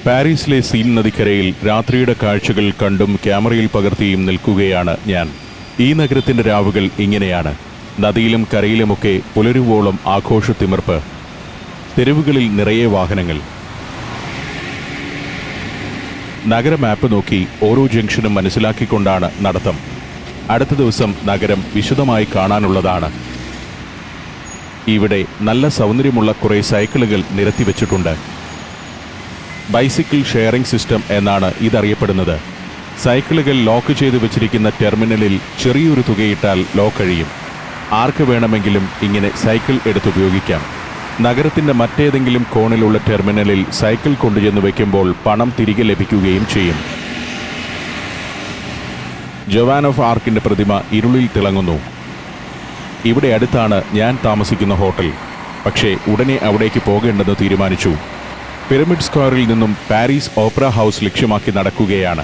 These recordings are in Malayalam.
പാരീസിലെ സീൻ നദിക്കരയിൽ രാത്രിയുടെ കാഴ്ചകൾ കണ്ടും ക്യാമറയിൽ പകർത്തിയും നിൽക്കുകയാണ് ഞാൻ. ഈ നഗരത്തിൻ്റെ രാവുകൾ ഇങ്ങനെയാണ്. നദിയിലും കരയിലുമൊക്കെ പുലരുവോളം ആഘോഷത്തിമിർപ്പ്. തെരുവുകളിൽ നിറയെ വാഹനങ്ങൾ. നഗര മാപ്പ് നോക്കി ഓരോ ജംഗ്ഷനും മനസ്സിലാക്കിക്കൊണ്ടാണ് നടത്തം. അടുത്ത ദിവസം നഗരം വിശദമായി കാണാനുള്ളതാണ്. ഇവിടെ നല്ല സൗന്ദര്യമുള്ള കുറേ സൈക്കിളുകൾ നിരത്തിവെച്ചിട്ടുണ്ട്. ബൈസിക്കിൾ ഷെയറിംഗ് സിസ്റ്റം എന്നാണ് ഇതറിയപ്പെടുന്നത്. സൈക്കിളുകൾ ലോക്ക് ചെയ്തു വെച്ചിരിക്കുന്ന ടെർമിനലിൽ ചെറിയൊരു തുകയിട്ടാൽ ലോക്ക് കഴിയും. ആർക്ക് വേണമെങ്കിലും ഇങ്ങനെ സൈക്കിൾ എടുത്തുപയോഗിക്കാം. നഗരത്തിൻ്റെ മറ്റേതെങ്കിലും കോണിലുള്ള ടെർമിനലിൽ സൈക്കിൾ കൊണ്ടുചെന്ന് വയ്ക്കുമ്പോൾ പണം തിരികെ ലഭിക്കുകയും ചെയ്യും. ജോവാൻ ഓഫ് ആർക്കിൻ്റെ പ്രതിമ ഇരുളിൽ തിളങ്ങുന്നു. ഇവിടെ അടുത്താണ് ഞാൻ താമസിക്കുന്ന ഹോട്ടൽ. പക്ഷേ ഉടനെ അവിടേക്ക് പോകേണ്ടെന്ന് തീരുമാനിച്ചു. പിരമിഡ് സ്ക്വയറിൽ നിന്നും പാരീസ് ഓപ്പറ ഹൗസ് ലക്ഷ്യമാക്കി നടക്കുകയാണ്.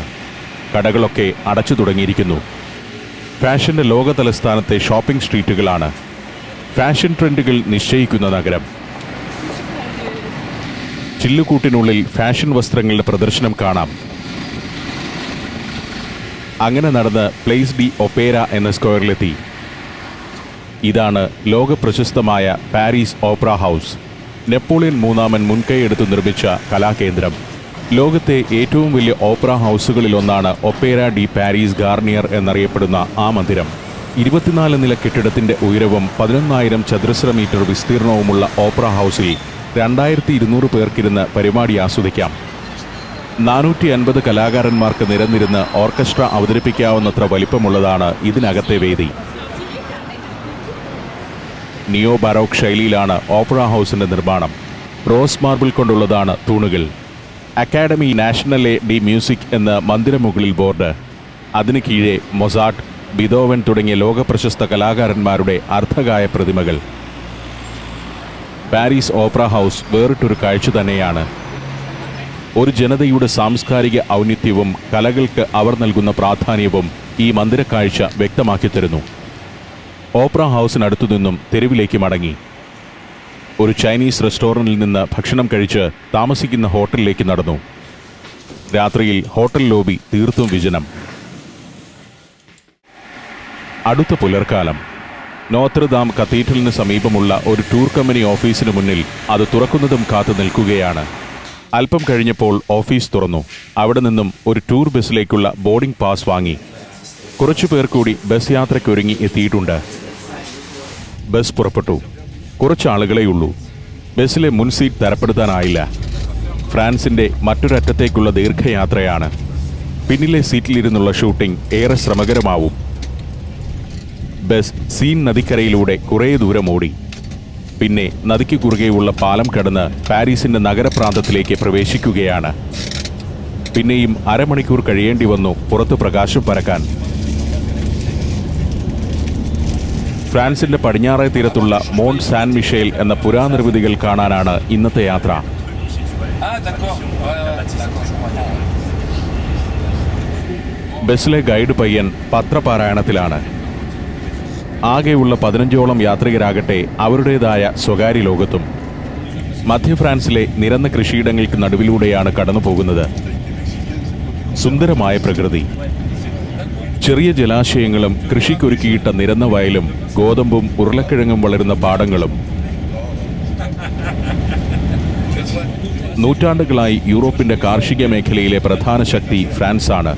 കടകളൊക്കെ അടച്ചു തുടങ്ങിയിരിക്കുന്നു. ഫാഷന്റെ ലോക തലസ്ഥാനത്തെ ഷോപ്പിംഗ് സ്ട്രീറ്റുകളാണ്. ഫാഷൻ ട്രെൻഡുകൾ നിശ്ചയിക്കുന്ന നഗരം. ചില്ലുകൂട്ടിനുള്ളിൽ ഫാഷൻ വസ്ത്രങ്ങളുടെ പ്രദർശനം കാണാം. അങ്ങനെ നടന്ന് പ്ലേസ് ഡി ഒപ്പേര എന്ന സ്ക്വയറിലെത്തി. ഇതാണ് ലോക പ്രശസ്തമായ പാരീസ് ഓപ്പറ ഹൗസ്. നെപ്പോളിയൻ മൂന്നാമൻ മുൻകൈയെടുത്ത് നിർമ്മിച്ച കലാകേന്ദ്രം. ലോകത്തെ ഏറ്റവും വലിയ ഓപ്പറ ഹൗസുകളിലൊന്നാണ് ഒപ്പേര ഡി പാരീസ് ഗാർണിയർ എന്നറിയപ്പെടുന്ന ആ മന്ദിരം. 24 നില കെട്ടിടത്തിൻ്റെ ഉയരവും 11,000 ചതുരശ്ര മീറ്റർ വിസ്തീർണവുമുള്ള ഓപ്പറ ഹൗസിൽ 2200 പേർക്കിരുന്ന് പരിപാടി ആസ്വദിക്കാം. 450 കലാകാരന്മാർക്ക് നിരന്നിരുന്ന് ഓർക്കസ്ട്ര അവതരിപ്പിക്കാവുന്നത്ര വലിപ്പമുള്ളതാണ് ഇതിനകത്തെ വേദി. നിയോ ബാരോക്ക് ശൈലിയിലാണ് ഓപ്പറ ഹൗസിൻ്റെ നിർമ്മാണം. റോസ് മാർബിൾ കൊണ്ടുള്ളതാണ് തൂണുകൾ. അക്കാഡമി നാഷണലെ ഡി മ്യൂസിക് എന്ന മന്ദിരമുകളിൽ ബോർഡ്. അതിന് കീഴെ മൊസാർട്ട്, ബിതോവൻ തുടങ്ങിയ ലോകപ്രശസ്ത കലാകാരന്മാരുടെ അർദ്ധകായ പ്രതിമകൾ. പാരീസ് ഓപ്പറ ഹൗസ് വേറിട്ടൊരു കാഴ്ച തന്നെയാണ്. ഒരു ജനതയുടെ സാംസ്കാരിക ഔന്നിത്യവും കലകൾക്ക് അവർ നൽകുന്ന പ്രാധാന്യവും ഈ മന്ദിരക്കാഴ്ച വ്യക്തമാക്കി തരുന്നു. ഓപ്പറ ഹൗസിനടുത്തു നിന്നും തെരുവിലേക്ക് മടങ്ങി. ഒരു ചൈനീസ് റെസ്റ്റോറൻറ്റിൽ നിന്ന് ഭക്ഷണം കഴിച്ച് താമസിക്കുന്ന ഹോട്ടലിലേക്ക് നടന്നു. രാത്രിയിൽ ഹോട്ടൽ ലോബി തീർത്തും വിജനം. അടുത്ത പുലർക്കാലം. നോത്രദാം കത്തീഡ്രലിന് സമീപമുള്ള ഒരു ടൂർ കമ്പനി ഓഫീസിന് മുന്നിൽ അത് തുറക്കുന്നതും കാത്തു നിൽക്കുകയാണ്. അല്പം കഴിഞ്ഞപ്പോൾ ഓഫീസ് തുറന്നു. അവിടെ നിന്നും ഒരു ടൂർ ബസ്സിലേക്കുള്ള ബോർഡിംഗ് പാസ് വാങ്ങി. കുറച്ചു പേർ കൂടി ബസ് യാത്രയ്ക്കൊരുങ്ങി എത്തിയിട്ടുണ്ട്. ബസ് പുറപ്പെട്ടു. കുറച്ചാളുകളെയുള്ളൂ. ബസ്സിലെ മുൻ സീറ്റ് തരപ്പെടുത്താനായില്ല. ഫ്രാൻസിൻ്റെ മറ്റൊരറ്റത്തേക്കുള്ള ദീർഘയാത്രയാണ്. പിന്നിലെ സീറ്റിലിരുന്നുള്ള ഷൂട്ടിംഗ് ഏറെ ശ്രമകരമാവും. ബസ് സീൻ നദിക്കരയിലൂടെ കുറേ ദൂരം ഓടി. പിന്നെ നദിക്ക് കുറുകെയുള്ള പാലം കടന്ന് പാരീസിൻ്റെ നഗരപ്രാന്തത്തിലേക്ക് പ്രവേശിക്കുകയാണ്. പിന്നെയും അരമണിക്കൂർ കഴിയേണ്ടി വന്നു പുറത്ത് പ്രകാശം പരക്കാൻ. ഫ്രാൻസിൻ്റെ പടിഞ്ഞാറേ തീരത്തുള്ള മോണ്ട് സാൻ മിഷേൽ എന്ന പുരാനിർമ്മിതികൾ കാണാനാണ് ഇന്നത്തെ യാത്ര. ബസ്സിലെ ഗൈഡ് പയ്യൻ പത്രപാരായണത്തിലാണ്. ആകെയുള്ള 15ഓളം യാത്രികരാകട്ടെ അവരുടേതായ സ്വകാര്യ ലോകത്തും. മധ്യ ഫ്രാൻസിലെ നിരന്ന കൃഷിയിടങ്ങൾക്ക് നടുവിലൂടെയാണ് കടന്നു പോകുന്നത്. സുന്ദരമായ പ്രകൃതി. ചെറിയ ജലാശയങ്ങളും കൃഷിക്കൊരുക്കിയിട്ട നിരന്ന വയലും ഗോതമ്പും ഉരുളക്കിഴങ്ങും വളരുന്ന പാടങ്ങളും. നൂറ്റാണ്ടുകളായി യൂറോപ്പിൻ്റെ കാർഷിക മേഖലയിലെ പ്രധാന ശക്തി ഫ്രാൻസാണ്.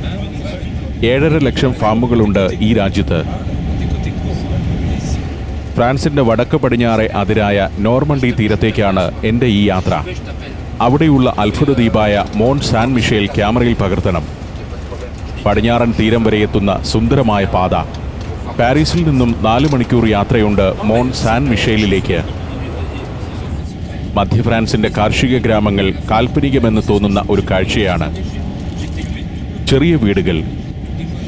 7.5 ലക്ഷം ഫാമുകളുണ്ട് ഈ രാജ്യത്ത്. ഫ്രാൻസിൻ്റെ വടക്ക് പടിഞ്ഞാറെ അതിരായ നോർമണ്ടി തീരത്തേക്കാണ് എൻ്റെ ഈ യാത്ര. അവിടെയുള്ള അത്ഭുത ദ്വീപായ മോണ്ട് സാൻ മിഷേൽ ക്യാമറയിൽ പകർത്തണം. പടിഞ്ഞാറൻ തീരം വരെ എത്തുന്ന സുന്ദരമായ പാത. പാരീസിൽ നിന്നും 4 മണിക്കൂർ യാത്രയുണ്ട് മോണ്ട് സാൻ മിഷേലിലേക്ക്. മധ്യ ഫ്രാൻസിൻ്റെ കാർഷിക ഗ്രാമങ്ങൾ കാൽപ്പനികമെന്ന് തോന്നുന്ന ഒരു കാഴ്ചയാണ്. ചെറിയ വീടുകൾ,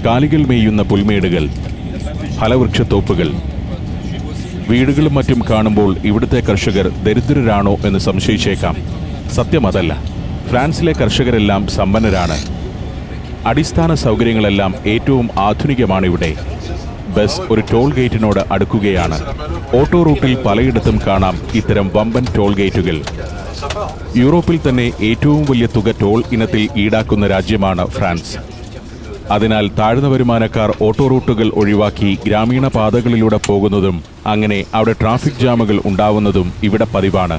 കാലികൾ മേയുന്ന പുൽമേടുകൾ, ഫലവൃക്ഷത്തോപ്പുകൾ. വീടുകളും മറ്റും കാണുമ്പോൾ ഇവിടുത്തെ കർഷകർ ദരിദ്രരാണോ എന്ന് സംശയിച്ചേക്കാം. സത്യമതല്ല. ഫ്രാൻസിലെ കർഷകരെല്ലാം സമ്പന്നരാണ്. അടിസ്ഥാന സൗകര്യങ്ങളെല്ലാം ഏറ്റവും ആധുനികമാണിവിടെ. ബസ് ഒരു ടോൾ ഗേറ്റിനോട് അടുക്കുകയാണ്. ഓട്ടോ റൂട്ടിൽ പലയിടത്തും കാണാം ഇത്തരം വമ്പൻ ടോൾ ഗേറ്റുകൾ. യൂറോപ്പിൽ തന്നെ ഏറ്റവും വലിയ തുക ടോൾ ഇനത്തിൽ ഈടാക്കുന്ന രാജ്യമാണ് ഫ്രാൻസ്. അതിനാൽ താഴ്ന്ന വരുമാനക്കാർ ഓട്ടോ റൂട്ടുകൾ ഒഴിവാക്കി ഗ്രാമീണ പാതകളിലൂടെ പോകുന്നതും അങ്ങനെ അവിടെ ട്രാഫിക് ജാമുകൾ ഉണ്ടാവുന്നതും ഇവിടെ പതിവാണ്.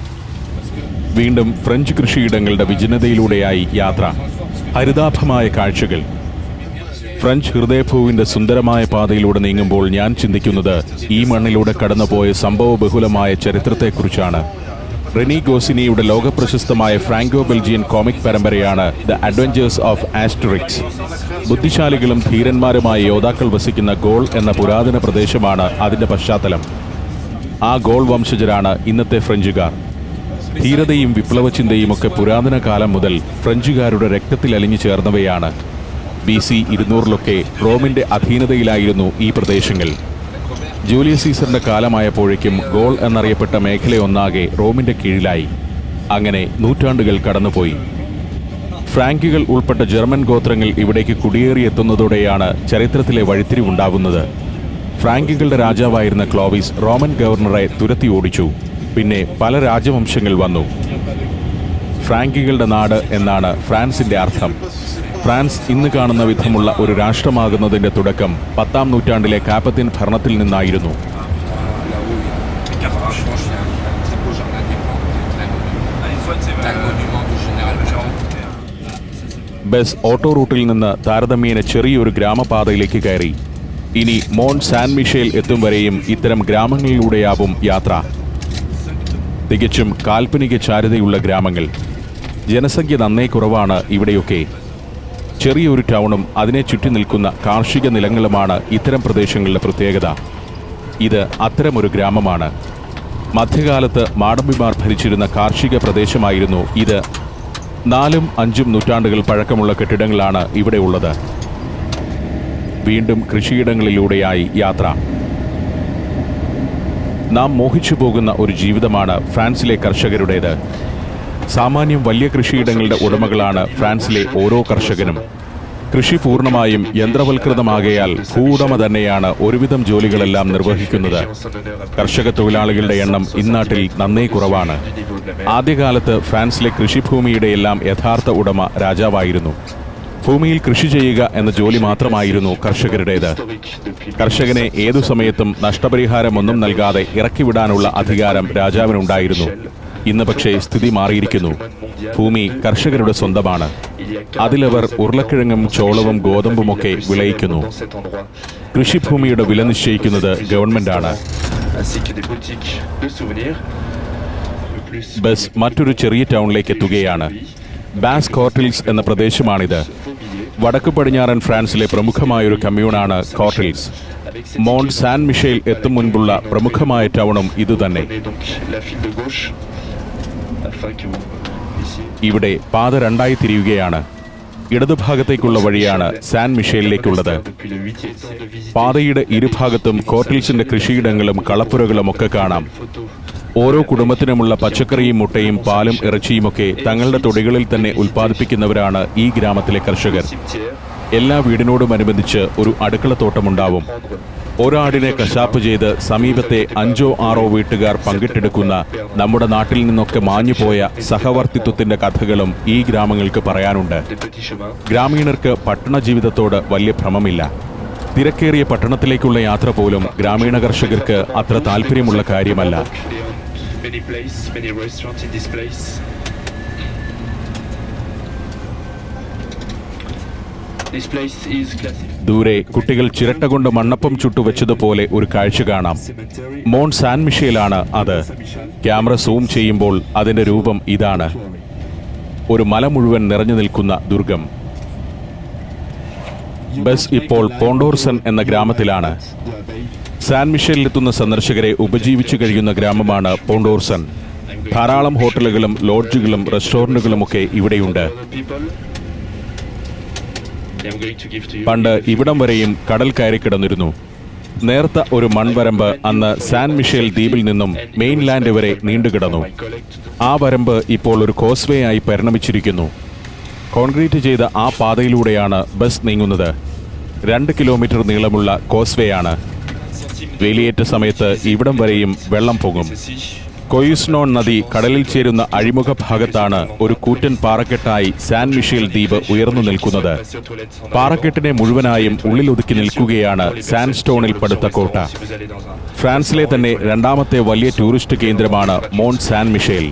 വീണ്ടും ഫ്രഞ്ച് കൃഷിയിടങ്ങളുടെ വിജനതയിലൂടെയായി യാത്ര. ഹരിതാഭമായ കാഴ്ചകൾ. ഫ്രഞ്ച് ഹൃദയഭൂവിന്റെ സുന്ദരമായ പാതയിലൂടെ നീങ്ങുമ്പോൾ ഞാൻ ചിന്തിക്കുന്നത് ഈ മണ്ണിലൂടെ കടന്നുപോയ സംഭവബഹുലമായ ചരിത്രത്തെക്കുറിച്ചാണ്. റെനി ഗോസിനിയുടെ ലോകപ്രശസ്തമായ ഫ്രാങ്കോ ബെൽജിയൻ കോമിക് പരമ്പരയാണ് ദ അഡ്വഞ്ചേഴ്സ് ഓഫ് ആസ്റ്ററിക്സ്. ബുദ്ധിശാലികളും ധീരന്മാരുമായ യോദ്ധാക്കൾ വസിക്കുന്ന ഗോൾ എന്ന പുരാതന പ്രദേശമാണ് അതിന്റെ പശ്ചാത്തലം. ആ ഗോൾ വംശജരാണ് ഇന്നത്തെ ഫ്രഞ്ചുകാർ. ധീരതയും വിപ്ലവചിന്തയുമൊക്കെ പുരാതന കാലം മുതൽ ഫ്രഞ്ചുകാരുടെ രക്തത്തിൽ അലിഞ്ഞു ചേർന്നവയാണ്. BC 200-ലൊക്കെ റോമിന്റെ അധീനതയിലായിരുന്നു ഈ പ്രദേശങ്ങൾ. ജൂലിയസ് സീസറിന്റെ കാലമായപ്പോഴേക്കും ഗോൾ എന്നറിയപ്പെട്ട മേഖലയൊന്നാകെ റോമിന്റെ കീഴിലായി. അങ്ങനെ നൂറ്റാണ്ടുകൾ കടന്നുപോയി. ഫ്രാങ്കുകൾ ഉൾപ്പെട്ട ജർമ്മൻ ഗോത്രങ്ങൾ ഇവിടേക്ക് കുടിയേറിയെത്തുന്നതോടെയാണ് ചരിത്രത്തിലെ വഴിത്തിരിവുണ്ടാവുന്നത്. ഫ്രാങ്കുകളുടെ രാജാവായിരുന്ന ക്ലോവിസ് റോമൻ ഗവർണറെ തുരത്തി ഓടിച്ചു. പിന്നെ പല രാജവംശങ്ങൾ വന്നു. ഫ്രാങ്കുകളുടെ നാട് എന്നാണ് ഫ്രാൻസിന്റെ അർത്ഥം. ഫ്രാൻസ് ഇന്ന് കാണുന്ന വിധമുള്ള ഒരു രാഷ്ട്രമാകുന്നതിന്റെ തുടക്കം 10-ാം നൂറ്റാണ്ടിലെ കാപ്പത്തിൻ ഭരണത്തിൽ നിന്നായിരുന്നു. ബസ് ഓട്ടോ റൂട്ടിൽ നിന്ന് താരതമ്യേന ചെറിയൊരു ഗ്രാമപാതയിലേക്ക് കയറി. ഇനി മോൺ സാൻ മിഷേൽ എത്തും വരെയും ഇത്തരം ഗ്രാമങ്ങളിലൂടെയാവും യാത്ര. തികച്ചും കാൽപ്പനിക ചാരുതയുള്ള ഗ്രാമങ്ങൾ. ജനസംഖ്യ നന്നേ കുറവാണ് ഇവിടെയൊക്കെ. ചെറിയൊരു ടൗണും അതിനെ ചുറ്റി നിൽക്കുന്ന കാർഷിക നിലങ്ങളുമാണ് ഇത്തരം പ്രദേശങ്ങളുടെ പ്രത്യേകത. ഇത് അത്തരമൊരു ഗ്രാമമാണ്. മധ്യകാലത്ത് മാടമ്പിമാർ ഭരിച്ചിരുന്ന കാർഷിക പ്രദേശമായിരുന്നു ഇത്. 4-5 നൂറ്റാണ്ടുകൾ പഴക്കമുള്ള കെട്ടിടങ്ങളാണ് ഇവിടെ ഉള്ളത്. വീണ്ടും കൃഷിയിടങ്ങളിലൂടെയായി യാത്ര. നാം മോഹിച്ചു പോകുന്ന ഒരു ജീവിതമാണ് ഫ്രാൻസിലെ കർഷകരുടേത്. സാമാന്യം വലിയ കൃഷിയിടങ്ങളുടെ ഉടമകളാണ് ഫ്രാൻസിലെ ഓരോ കർഷകനും. കൃഷി പൂർണ്ണമായും യന്ത്രവൽകൃതമാകയാൽ ഭൂവുടമ തന്നെയാണ് ഒരുവിധം ജോലികളെല്ലാം നിർവഹിക്കുന്നത്. കർഷക തൊഴിലാളികളുടെ എണ്ണം ഇന്നാട്ടിൽ നന്നേ കുറവാണ്. ആദ്യകാലത്ത് ഫ്രാൻസിലെ കൃഷിഭൂമിയുടെയെല്ലാം യഥാർത്ഥ ഉടമ രാജാവായിരുന്നു. ഭൂമിയിൽ കൃഷി ചെയ്യുക എന്ന ജോലി മാത്രമായിരുന്നു കർഷകരുടേത്. കർഷകനെ ഏതു സമയത്തും നഷ്ടപരിഹാരമൊന്നും നൽകാതെ ഇറക്കിവിടാനുള്ള അധികാരം രാജാവിനുണ്ടായിരുന്നു. ഇന്ന് പക്ഷേ സ്ഥിതി മാറിയിരിക്കുന്നു. ഭൂമി കർഷകരുടെ സ്വന്തമാണ്. അതിലവർ ഉരുളക്കിഴങ്ങും ചോളവും ഗോതമ്പുമൊക്കെ വിളയിക്കുന്നു. കൃഷിഭൂമിയുടെ വില നിശ്ചയിക്കുന്നത് ഗവൺമെന്റാണ്. ബസ് മറ്റൊരു ചെറിയ ടൗണിലേക്ക് എത്തുകയാണ്. ബാസ് കോർട്ടിൽസ് എന്ന പ്രദേശമാണിത്. വടക്കു പടിഞ്ഞാറൻ ഫ്രാൻസിലെ പ്രമുഖമായൊരു കമ്മ്യൂണാണ് കോർട്ടിൽസ്. മോൺ സാൻ മിഷേൽ എത്തും മുൻപുള്ള പ്രമുഖമായ ടൗണും ഇതുതന്നെ. ഇവിടെ പാത രണ്ടായി തിരിയുകയാണ്. ഇടതുഭാഗത്തേക്കുള്ള വഴിയാണ് സാൻ മിഷേലിലേക്കുള്ളത്. പാതയുടെ ഇരുഭാഗത്തും കോർട്ടിൽസിന്റെ കൃഷിയിടങ്ങളും കളപ്പുരകളും ഒക്കെ കാണാം. ഓരോ കുടുംബത്തിനുമുള്ള പച്ചക്കറിയും മുട്ടയും പാലും ഇറച്ചിയുമൊക്കെ തങ്ങളുടെ തൊടികളിൽ തന്നെ ഉൽപ്പാദിപ്പിക്കുന്നവരാണ് ഈ ഗ്രാമത്തിലെ കർഷകർ. എല്ലാ വീടിനോടുമനുബന്ധിച്ച് ഒരു അടുക്കളത്തോട്ടമുണ്ടാവും. ഒരാടിനെ കശാപ്പ് ചെയ്ത് സമീപത്തെ 5-6 വീട്ടുകാർ പങ്കിട്ടെടുക്കുന്ന നമ്മുടെ നാട്ടിൽ നിന്നൊക്കെ മാഞ്ഞുപോയ സഹവർത്തിത്വത്തിന്റെ കഥകളും ഈ ഗ്രാമങ്ങൾക്ക് പറയാനുണ്ട്. ഗ്രാമീണർക്ക് പട്ടണ ജീവിതത്തോട് വലിയ ഭ്രമമില്ല. തിരക്കേറിയ പട്ടണത്തിലേക്കുള്ള യാത്ര പോലും ഗ്രാമീണ കർഷകർക്ക് അത്ര താല്പര്യമുള്ള കാര്യമല്ല. ദൂരെ കുട്ടികൾ ചിരട്ട കൊണ്ട് മണ്ണപ്പം ചുട്ടുവെച്ചതുപോലെ ഒരു കാഴ്ച കാണാം. മോൺ സാൻ മിഷേലാണ് അത്. ക്യാമറ സൂം ചെയ്യുമ്പോൾ അതിന്റെ രൂപം ഇതാണ്. ഒരു മല മുഴുവൻ നിറഞ്ഞു നിൽക്കുന്ന ദുർഗം. ബസ് ഇപ്പോൾ പോണ്ടോർസൺ എന്ന ഗ്രാമത്തിലാണ്. സാൻ മിഷേലിലെത്തുന്ന സന്ദർശകരെ ഉപജീവിച്ചു കഴിയുന്ന ഗ്രാമമാണ് പോണ്ടോർസൺ. ധാരാളം ഹോട്ടലുകളും ലോഡ്ജുകളും റെസ്റ്റോറന്റുകളുമൊക്കെ ഇവിടെയുണ്ട്. പണ്ട് ഇവിടം വരെയും കടൽ കയറി കിടന്നിരുന്നു. നേർത്ത ഒരു മൺവരമ്പ് അന്ന് സാൻ മിഷേൽ ദ്വീപിൽ നിന്നും മെയിൻലാൻഡ് വരെ നീണ്ടുകിടന്നു. ആ വരമ്പ് ഇപ്പോൾ ഒരു കോസ്വേ ആയി പരിണമിച്ചിരിക്കുന്നു. കോൺക്രീറ്റ് ചെയ്ത ആ പാതയിലൂടെയാണ് ബസ് നീങ്ങുന്നത്. 2 കിലോമീറ്റർ നീളമുള്ള കോസ്വേയാണ്. വേലിയേറ്റ സമയത്ത് ഇവിടം വരെയും വെള്ളം പൊങ്ങും. കൊയിസ്നോൺ നദി കടലിൽ ചേരുന്ന അഴിമുഖ ഭാഗത്താണ് ഒരു കൂറ്റൻ പാറക്കെട്ടായി സാൻ മിഷേൽ ദ്വീപ് ഉയർന്നു നിൽക്കുന്നത്. പാറക്കെട്ടിനെ മുഴുവനായും ഉള്ളിലൊതുക്കി നിൽക്കുകയാണ് സാൻഡ്സ്റ്റോണിൽ പടുത്ത കോട്ട. ഫ്രാൻസിലെ തന്നെ രണ്ടാമത്തെ വലിയ ടൂറിസ്റ്റ് കേന്ദ്രമാണ് മോൺ സാൻ മിഷേൽ.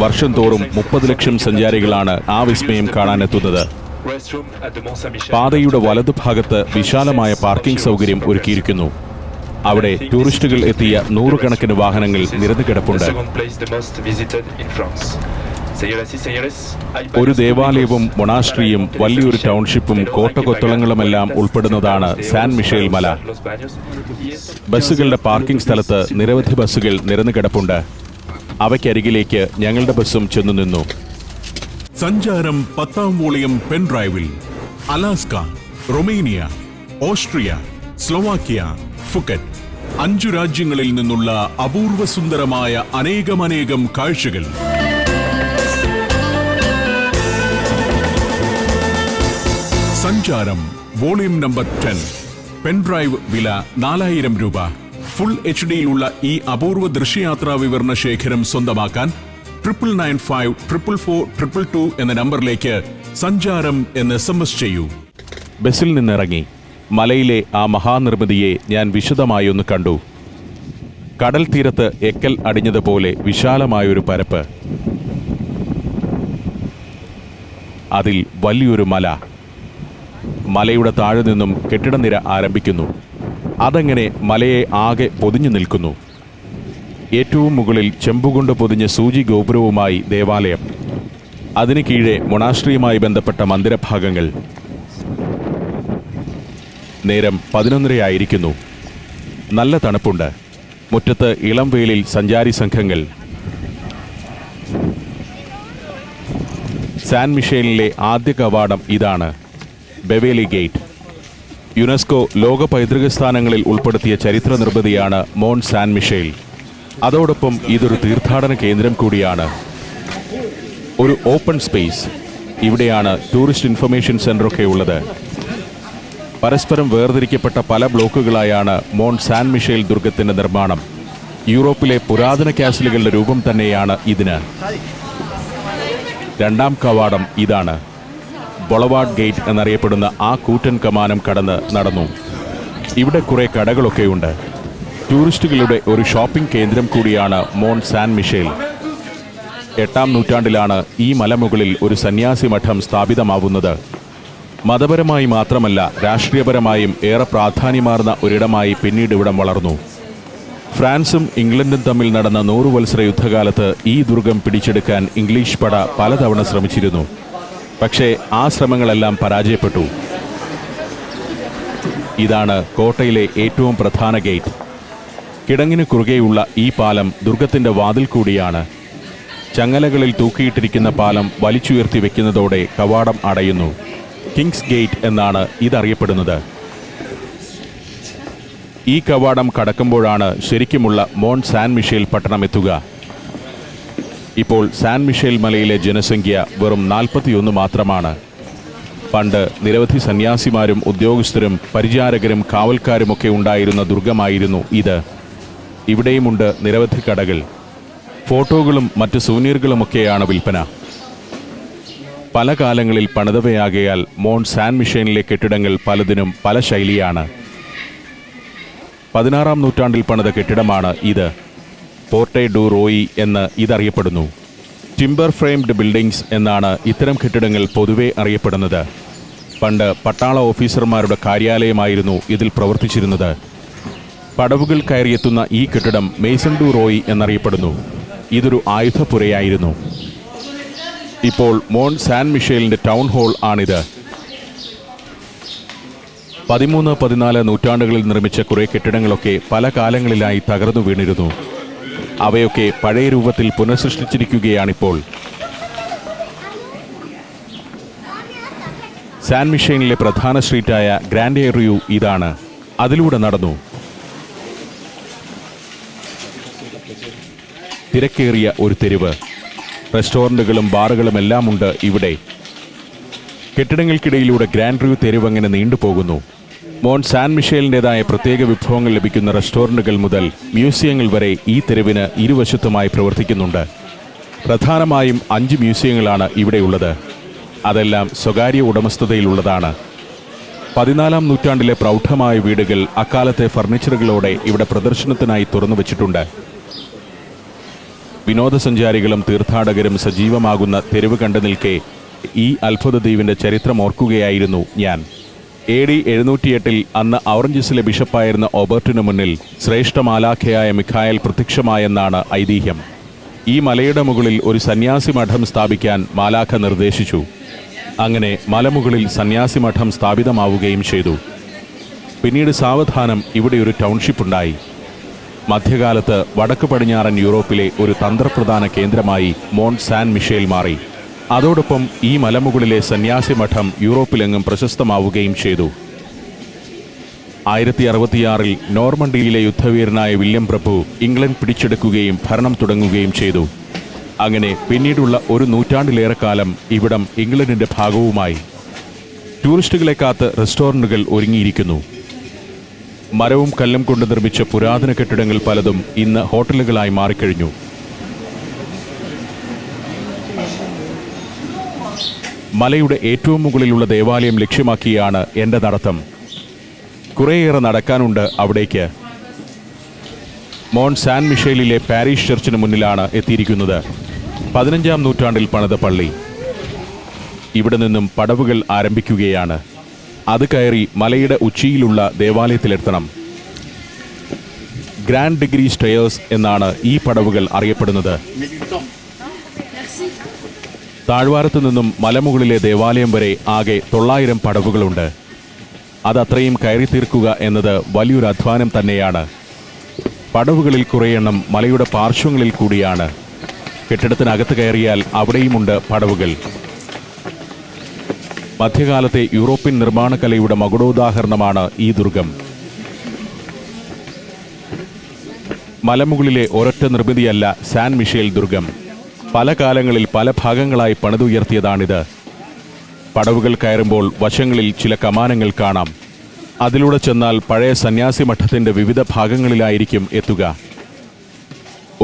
വർഷം തോറും 30 ലക്ഷം സഞ്ചാരികളാണ് ആ വിസ്മയം കാണാനെത്തുന്നത്. പാതയുടെ വലതുഭാഗത്ത് വിശാലമായ പാർക്കിംഗ് സൗകര്യം ഒരുക്കിയിരിക്കുന്നു. അവിടെ ടൂറിസ്റ്റുകൾ എത്തിയ നൂറുകണക്കിന് വാഹനങ്ങൾ നിരന്നു കിടപ്പുണ്ട്. ഒരു ദേവാലയവും മൊണാസ്ട്രിയും വലിയൊരു ടൗൺഷിപ്പും കോട്ടകൊത്തളങ്ങളുമെല്ലാം ഉൾപ്പെടുന്നതാണ് സാൻ മിഷേൽ മല. ബസ്സുകളുടെ പാർക്കിംഗ് സ്ഥലത്ത് നിരവധി ബസ്സുകൾ നിരന്നു കിടപ്പുണ്ട്. അവയ്ക്കരികിലേക്ക് ഞങ്ങളുടെ ബസ്സും ചെന്നു നിന്നു. സഞ്ചാരം 10ാം വോളിയം പെൻഡ്രൈവിൽ Alaska, Romania, Austria, Slovakia, Phuket 5 രാജ്യങ്ങളിൽ നിന്നുള്ള അപൂർവ സുന്ദരമായ അനേകം കാഴ്ചകൾ. സഞ്ചാരം വോളിയം നമ്പർ 10. പെൻഡ്രൈവ് വില 4000 രൂപ. ഫുൾ HD-യിലുള്ള ഈ അപൂർവ ദൃശ്യയാത്രാ വിവരണ ശേഖരം സ്വന്തമാക്കാൻ 99544422 എന്ന നമ്പറിലേക്ക് സഞ്ചാരം എന്ന് SMS ചെയ്യൂ. ബസ്സിൽ നിന്നിറങ്ങി മലയിലെ ആ മഹാനിർമ്മിതിയെ ഞാൻ വിശദമായൊന്ന് കണ്ടു. കടൽ തീരത്ത് എക്കൽ അടിഞ്ഞതുപോലെ വിശാലമായൊരു പരപ്പ്. അതിൽ വലിയൊരു മല. മലയുടെ താഴെ നിന്നും കെട്ടിടനിര ആരംഭിക്കുന്നു. അതങ്ങനെ മലയെ ആകെ പൊതിഞ്ഞു നിൽക്കുന്നു. ഏറ്റവും മുകളിൽ ചെമ്പുകൊണ്ട് പൊതിഞ്ഞ സൂചി ഗോപുരവുമായി ദേവാലയം. അതിന് കീഴെ മൊണാസ്ട്രിയുമായി ബന്ധപ്പെട്ട മന്ദിരഭാഗങ്ങൾ. നേരം 11:30 നല്ല തണുപ്പുണ്ട്. മുറ്റത്ത് ഇളം വെയിലിൽ സഞ്ചാരി സംഘങ്ങൾ. സാൻ മിഷേലിലെ ആദ്യ കവാടം ഇതാണ്, ബെവേലി ഗേറ്റ്. യുനെസ്കോ ലോക പൈതൃക സ്ഥാനങ്ങളിൽ ഉൾപ്പെടുത്തിയ ചരിത്ര നിർമ്മിതിയാണ് മോൺ സാൻ മിഷേൽ. അതോടൊപ്പം ഇതൊരു തീർത്ഥാടന കേന്ദ്രം കൂടിയാണ്. ഒരു ഓപ്പൺ സ്പേസ്. ഇവിടെയാണ് ടൂറിസ്റ്റ് ഇൻഫർമേഷൻ സെന്ററൊക്കെ ഉള്ളത്. പരസ്പരം വേർതിരിക്കപ്പെട്ട പല ബ്ലോക്കുകളായാണ് മോൺ സാൻ മിഷേൽ ദുർഗത്തിന്റെ നിർമ്മാണം. യൂറോപ്പിലെ പുരാതന കാസിലുകളുടെ രൂപം തന്നെയാണ് ഇതിന്. 2ാം കവാടം ഇതാണ്. ബൊളവാർഡ് ഗേറ്റ് എന്നറിയപ്പെടുന്ന ആ കൂറ്റൻ കമാനം കടന്ന് നടന്നു. ഇവിടെ കുറെ കടകളൊക്കെയുണ്ട്. ടൂറിസ്റ്റുകളുടെ ഒരു ഷോപ്പിംഗ് കേന്ദ്രം കൂടിയാണ് മോൺ സാൻ മിഷേൽ. 8ാം നൂറ്റാണ്ടിലാണ് ഈ മലമുകളിൽ ഒരു സന്യാസി മഠം സ്ഥാപിതമാവുന്നത്. മതപരമായി മാത്രമല്ല രാഷ്ട്രീയപരമായും ഏറെ പ്രാധാന്യമാർന്ന ഒരിടമായി പിന്നീട് ഇവിടം വളർന്നു. ഫ്രാൻസും ഇംഗ്ലണ്ടും തമ്മിൽ നടന്ന 100 വത്സര യുദ്ധകാലത്ത് ഈ ദുർഗം പിടിച്ചെടുക്കാൻ ഇംഗ്ലീഷ് പട പലതവണ ശ്രമിച്ചിരുന്നു. പക്ഷേ ആ ശ്രമങ്ങളെല്ലാം പരാജയപ്പെട്ടു. ഇതാണ് കോട്ടയിലെ ഏറ്റവും പ്രധാന ഗേറ്റ്. കിടങ്ങിന് കുറുകെയുള്ള ഈ പാലം ദുർഗത്തിന്റെ വാതിൽ കൂടിയാണ്. ചങ്ങലകളിൽ തൂക്കിയിട്ടിരിക്കുന്ന പാലം വലിച്ചുയർത്തി വെക്കുന്നതോടെ കവാടം അടയുന്നു. കിങ്സ് ഗേറ്റ് എന്നാണ് ഇതറിയപ്പെടുന്നത്. ഈ കവാടം കടക്കുമ്പോഴാണ് ശരിക്കുമുള്ള മോൺ സാൻ മിഷേൽ പട്ടണം എത്തുക. ഇപ്പോൾ സാൻ മിഷേൽ മലയിലെ ജനസംഖ്യ വെറും 41 മാത്രമാണ്. പണ്ട് നിരവധി സന്യാസിമാരും ഉദ്യോഗസ്ഥരും പരിചാരകരും കാവൽക്കാരുമൊക്കെ ഉണ്ടായിരുന്ന ദുർഗമായിരുന്നു ഇത്. ഇവിടെയുമുണ്ട് നിരവധി കടകൾ. ഫോട്ടോകളും മറ്റ് സൂനിയറുകളുമൊക്കെയാണ് വിൽപ്പന. പല കാലങ്ങളിൽ പണിതവയാകയാൽ മോൺ സാൻ മിഷേലിലെ കെട്ടിടങ്ങൾ പലതിനും പല ശൈലിയാണ്. 16ാം നൂറ്റാണ്ടിൽ പണിത കെട്ടിടമാണ് ഇത്. പോർട്ടെ ഡു റോയി എന്ന് ഇതറിയപ്പെടുന്നു. ടിംബർ ഫ്രെയിംഡ് ബിൽഡിംഗ്സ് എന്നാണ് ഇത്തരം കെട്ടിടങ്ങൾ പൊതുവെ അറിയപ്പെടുന്നത്. പണ്ട് പട്ടാള ഓഫീസർമാരുടെ കാര്യാലയമായിരുന്നു ഇതിൽ പ്രവർത്തിച്ചിരുന്നത്. പടവുകൾ കയറിയെത്തുന്ന ഈ കെട്ടിടം മേസൺ ഡു റോയി എന്നറിയപ്പെടുന്നു. ഇതൊരു ആയുധപ്പുരയായിരുന്നു. ഇപ്പോൾ മോൺ സാൻ മിഷേലിന്റെ ടൗൺ ഹാൾ ആണിത്. 13-14 നൂറ്റാണ്ടുകളിൽ നിർമ്മിച്ച കുറേ കെട്ടിടങ്ങളൊക്കെ പല കാലങ്ങളിലായി തകർന്നു വീണിരുന്നു. അവയൊക്കെ പഴയ രൂപത്തിൽ പുനഃസൃഷ്ടിച്ചിരിക്കുകയാണിപ്പോൾ. സാൻ മിഷേലിലെ പ്രധാന സ്ട്രീറ്റായ ഗ്രാൻഡ് റിയൂ ഇതാണ്. അതിലൂടെ നടന്നു. തിരക്കേറിയ ഒരു തെരുവ്. റെസ്റ്റോറൻറ്റുകളും ബാറുകളും എല്ലാം ഉണ്ട് ഇവിടെ. കെട്ടിടങ്ങൾക്കിടയിലൂടെ ഗ്രാൻഡ് റിയൂ തെരുവ് അങ്ങനെ നീണ്ടുപോകുന്നു. മോണ്ട് സാൻ മിഷേലിൻ്റെതായ പ്രത്യേക വിഭവങ്ങൾ ലഭിക്കുന്ന റെസ്റ്റോറൻറ്റുകൾ മുതൽ മ്യൂസിയങ്ങൾ വരെ ഈ തെരുവിന് ഇരുവശത്തുമായി പ്രവർത്തിക്കുന്നുണ്ട്. പ്രധാനമായും 5 മ്യൂസിയങ്ങളാണ് ഇവിടെയുള്ളത്. അതെല്ലാം സ്വകാര്യ ഉടമസ്ഥതയിലുള്ളതാണ്. 14-ാം നൂറ്റാണ്ടിലെ പ്രൗഢമായ വീടുകൾ അക്കാലത്തെ ഫർണിച്ചറുകളോടെ ഇവിടെ പ്രദർശനത്തിനായി തുറന്നു വച്ചിട്ടുണ്ട്. വിനോദസഞ്ചാരികളും തീർത്ഥാടകരും സജീവമാകുന്ന തെരുവ് കണ്ടു നിൽക്കെ ഈ അത്ഭുത ദ്വീപിൻ്റെ ചരിത്രം ഓർക്കുകയായിരുന്നു ഞാൻ. AD 708 അന്ന് ഔറഞ്ചസിലെ ബിഷപ്പായിരുന്ന ഓബർട്ടിനു മുന്നിൽ ശ്രേഷ്ഠ മാലാഖയായ മിഖായേൽ പ്രത്യക്ഷമായെന്നാണ് ഐതിഹ്യം. ഈ മലയുടെ മുകളിൽ ഒരു സന്യാസി മഠം സ്ഥാപിക്കാൻ മാലാഖ നിർദ്ദേശിച്ചു. അങ്ങനെ മലമുകളിൽ സന്യാസി മഠം സ്ഥാപിതമാവുകയും ചെയ്തു. പിന്നീട് സാവധാനം ഇവിടെ ഒരു ടൗൺഷിപ്പ് ഉണ്ടായി. മധ്യകാലത്ത് വടക്ക് പടിഞ്ഞാറൻ യൂറോപ്പിലെ ഒരു തന്ത്രപ്രധാന കേന്ദ്രമായി മോണ്ട് സാൻ മിഷേൽ മാറി. അതോടൊപ്പം ഈ മലമുകളിലെ സന്യാസി മഠം യൂറോപ്പിലെങ്ങും പ്രശസ്തമാവുകയും ചെയ്തു. 1066 നോർമണ്ടിയിലെ യുദ്ധവീരനായ വില്യം പ്രഭു ഇംഗ്ലണ്ട് പിടിച്ചെടുക്കുകയും ഭരണം തുടങ്ങുകയും ചെയ്തു. അങ്ങനെ പിന്നീടുള്ള ഒരു നൂറ്റാണ്ടിലേറെക്കാലം ഇവിടം ഇംഗ്ലണ്ടിൻ്റെ ഭാഗവുമായി. ടൂറിസ്റ്റുകളെ കാത്ത് റെസ്റ്റോറൻറ്റുകൾ ഒരുങ്ങിയിരിക്കുന്നു. മരവും കല്ലും കൊണ്ട് നിർമ്മിച്ച പുരാതന കെട്ടിടങ്ങൾ പലതും ഇന്ന് ഹോട്ടലുകളായി മാറിക്കഴിഞ്ഞു. മലയുടെ ഏറ്റവും മുകളിലുള്ള ദേവാലയം ലക്ഷ്യമാക്കിയാണ് എൻ്റെ നടത്തം. കുറേയേറെ നടക്കാനുണ്ട് അവിടേക്ക്. മോണ്ട് സാൻ മിഷേലിലെ പാരീഷ് ചർച്ചിന് മുന്നിലാണ് എത്തിയിരിക്കുന്നത്. 15-ാം നൂറ്റാണ്ടിൽ പണിത പള്ളി. ഇവിടെ നിന്നും പടവുകൾ ആരംഭിക്കുകയാണ്. അത് കയറി മലയുടെ ഉച്ചിയിലുള്ള ദേവാലയത്തിലെത്തണം. ഗ്രാൻഡ് ഡിഗ്രി സ്റ്റെയേഴ്സ് എന്നാണ് ഈ പടവുകൾ അറിയപ്പെടുന്നത്. താഴ്വാരത്തു നിന്നും മലമുകളിലെ ദേവാലയം വരെ ആകെ 900 പടവുകളുണ്ട്. അതത്രയും കയറി തീർക്കുക എന്നത് വലിയൊരു അധ്വാനം തന്നെയാണ്. പടവുകളിൽ കുറേയെണ്ണം മലയുടെ പാർശ്വങ്ങളിൽ കൂടിയാണ്. കെട്ടിടത്തിനകത്ത് കയറിയാൽ അവിടെയുമുണ്ട് പടവുകൾ. മധ്യകാലത്തെ യൂറോപ്യൻ നിർമ്മാണകലയുടെ മകുടോദാഹരണമാണ് ഈ ദുർഗം. മലമുകളിലെ ഒരൊറ്റ നിർമ്മിതിയല്ല സാൻ മിഷേൽ ദുർഗം. പല കാലങ്ങളിൽ പല ഭാഗങ്ങളായി പണിതുയർത്തിയതാണിത്. പടവുകൾ കയറുമ്പോൾ വശങ്ങളിൽ ചില കമാനങ്ങൾ കാണാം. അതിലൂടെ ചെന്നാൽ പഴയ സന്യാസി മഠത്തിൻ്റെ വിവിധ ഭാഗങ്ങളിലായിരിക്കും എത്തുക.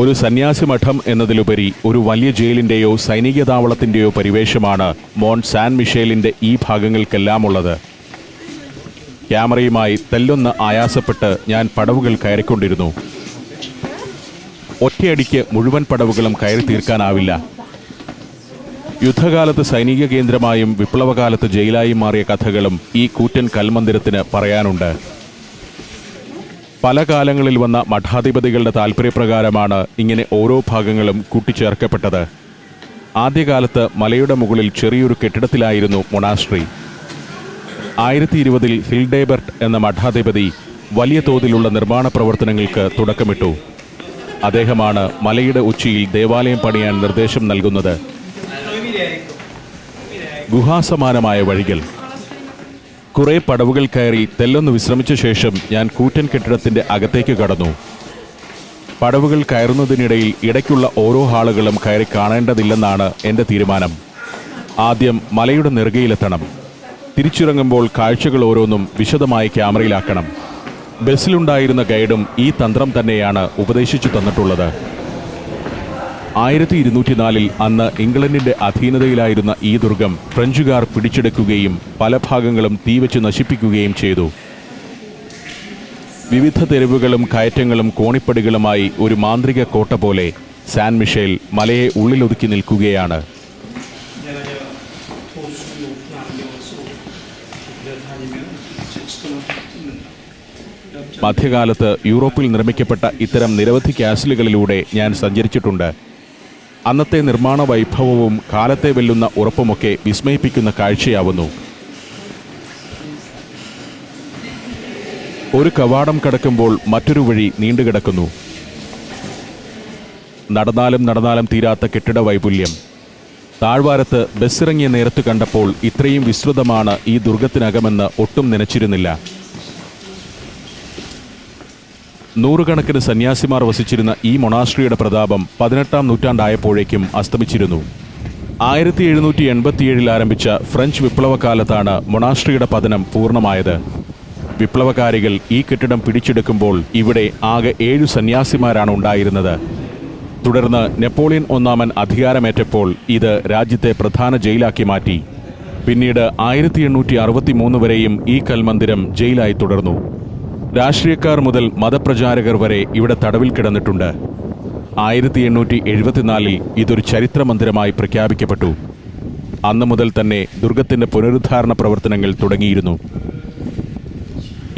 ഒരു സന്യാസി മഠം എന്നതിലുപരി ഒരു വലിയ ജയിലിൻ്റെയോ സൈനിക താവളത്തിൻ്റെയോ പരിവേഷമാണ് മോണ്ട് സാൻ മിഷേലിൻ്റെ ഈ ഭാഗങ്ങൾക്കെല്ലാമുള്ളത്. ക്യാമറയുമായി തെല്ലൊന്ന് ആയാസപ്പെട്ട് ഞാൻ പടവുകൾ കയറിക്കൊണ്ടിരുന്നു. ഒറ്റയടിക്ക് മുഴുവൻ പടവുകളും കയറി തീർക്കാനാവില്ല. യുദ്ധകാലത്ത് സൈനിക കേന്ദ്രമായും വിപ്ലവകാലത്ത് ജയിലായും മാറിയ കഥകളും ഈ കൂറ്റൻ കൽമന്ദിരത്തിന് പറയാനുണ്ട്. പല കാലങ്ങളിൽ വന്ന മഠാധിപതികളുടെ താൽപ്പര്യപ്രകാരമാണ് ഇങ്ങനെ ഓരോ ഭാഗങ്ങളും കൂട്ടിച്ചേർക്കപ്പെട്ടത്. ആദ്യകാലത്ത് മലയുടെ മുകളിൽ ചെറിയൊരു കെട്ടിടത്തിലായിരുന്നു മൊണാസ്ട്രി. 1020 ഹിൽഡേബർട്ട് എന്ന മഠാധിപതി വലിയ തോതിലുള്ള നിർമ്മാണ പ്രവർത്തനങ്ങൾക്ക് തുടക്കമിട്ടു. അദ്ദേഹമാണ് മലയുടെ ഉച്ചിയിൽ ദേവാലയം പണിയാൻ നിർദ്ദേശം നൽകുന്നത്. ഗുഹാസമാനമായ വഴികൾ. കുറെ പടവുകൾ കയറി തെല്ലൊന്ന് വിശ്രമിച്ച ശേഷം ഞാൻ കൂറ്റൻ കെട്ടിടത്തിൻ്റെ അകത്തേക്ക് കടന്നു. പടവുകൾ കയറുന്നതിനിടയിൽ ഇടയ്ക്കുള്ള ഓരോ ഹാളുകളും കയറി കാണേണ്ടതില്ലെന്നാണ് എൻ്റെ തീരുമാനം. ആദ്യം മലയുടെ നെറുകയിലെത്തണം. തിരിച്ചിറങ്ങുമ്പോൾ കാഴ്ചകൾ ഓരോന്നും വിശദമായി ക്യാമറയിലാക്കണം. ബസ്സിലുണ്ടായിരുന്ന ഗൈഡും ഈ തന്ത്രം തന്നെയാണ് ഉപദേശിച്ചു തന്നിട്ടുള്ളത്. 1204 അന്ന് ഇംഗ്ലണ്ടിൻ്റെ അധീനതയിലായിരുന്ന ഈ ദുർഗം ഫ്രഞ്ചുകാർ പിടിച്ചെടുക്കുകയും പല ഭാഗങ്ങളും തീവച്ച് നശിപ്പിക്കുകയും ചെയ്തു. വിവിധ തെരുവുകളും കയറ്റങ്ങളും കോണിപ്പടികളുമായി ഒരു മാന്ത്രിക കോട്ട പോലെ സാൻ മിഷേൽ മലയെ ഉള്ളിലൊതുക്കി നിൽക്കുകയാണ്. മധ്യകാലത്ത് യൂറോപ്പിൽ നിർമ്മിക്കപ്പെട്ട ഇത്തരം നിരവധി കാസിലുകളിലൂടെ ഞാൻ സഞ്ചരിച്ചിട്ടുണ്ട്. അന്നത്തെ നിർമ്മാണ വൈഭവവും കാലത്തെ വെല്ലുന്ന ഉറപ്പുമൊക്കെ വിസ്മയിപ്പിക്കുന്ന കാഴ്ചയാവുന്നു. ഒരു കവാടം കടക്കുമ്പോൾ മറ്റൊരു വഴി നീണ്ടുകിടക്കുന്നു. നടന്നാലും തീരാത്ത കെട്ടിട വൈപുല്യം. താഴ്വാരത്ത് ബസ്സിറങ്ങിയ നേരത്ത് കണ്ടപ്പോൾ ഇത്രയും വിസ്തൃതമാണ് ഈ ദുർഗത്തിനകമെന്ന് ഒട്ടും നനച്ചിരുന്നില്ല. നൂറുകണക്കിന് സന്യാസിമാർ വസിച്ചിരുന്ന ഈ മൊണാസ്ട്രിയുടെ പ്രതാപം 18-ാം നൂറ്റാണ്ടായപ്പോഴേക്കും അസ്തമിച്ചിരുന്നു. 1787 ആരംഭിച്ച ഫ്രഞ്ച് വിപ്ലവകാലത്താണ് മൊണാസ്ട്രിയുടെ പതനം പൂർണ്ണമായത്. വിപ്ലവകാരികൾ ഈ കെട്ടിടം പിടിച്ചെടുക്കുമ്പോൾ ഇവിടെ ആകെ 7 സന്യാസിമാരാണ് ഉണ്ടായിരുന്നത്. തുടർന്ന് നെപ്പോളിയൻ ഒന്നാമൻ അധികാരമേറ്റപ്പോൾ ഇത് രാജ്യത്തെ പ്രധാന ജയിലാക്കി മാറ്റി. പിന്നീട് 1863 വരെയും ഈ കൽമന്ദിരം ജയിലായി തുടർന്നു. രാഷ്ട്രീയക്കാർ മുതൽ മതപ്രചാരകർ വരെ ഇവിടെ തടവിൽ കിടന്നിട്ടുണ്ട്. 1874 ഇതൊരു ചരിത്ര മന്ദിരമായി പ്രഖ്യാപിക്കപ്പെട്ടു. അന്നു മുതൽ തന്നെ ദുർഗത്തിന്റെ പുനരുദ്ധാരണ പ്രവർത്തനങ്ങൾ തുടങ്ങിയിരുന്നു.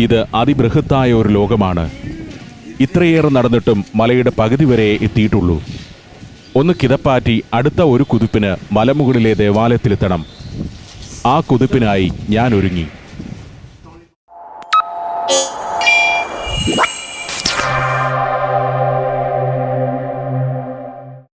ഇത് അതിബൃഹത്തായ ഒരു ലോകമാണ്. ഇത്രയേറെ നടന്നിട്ടും മലയുടെ പകുതി വരെ എത്തിയിട്ടുള്ളൂ. ഒന്ന് കിതപ്പാറ്റി അടുത്ത ഒരു കുതിപ്പിന് മലമുകളിലെ ദേവാലയത്തിലെത്തണം. ആ കുതിപ്പിനായി ഞാൻ ഒരുങ്ങി.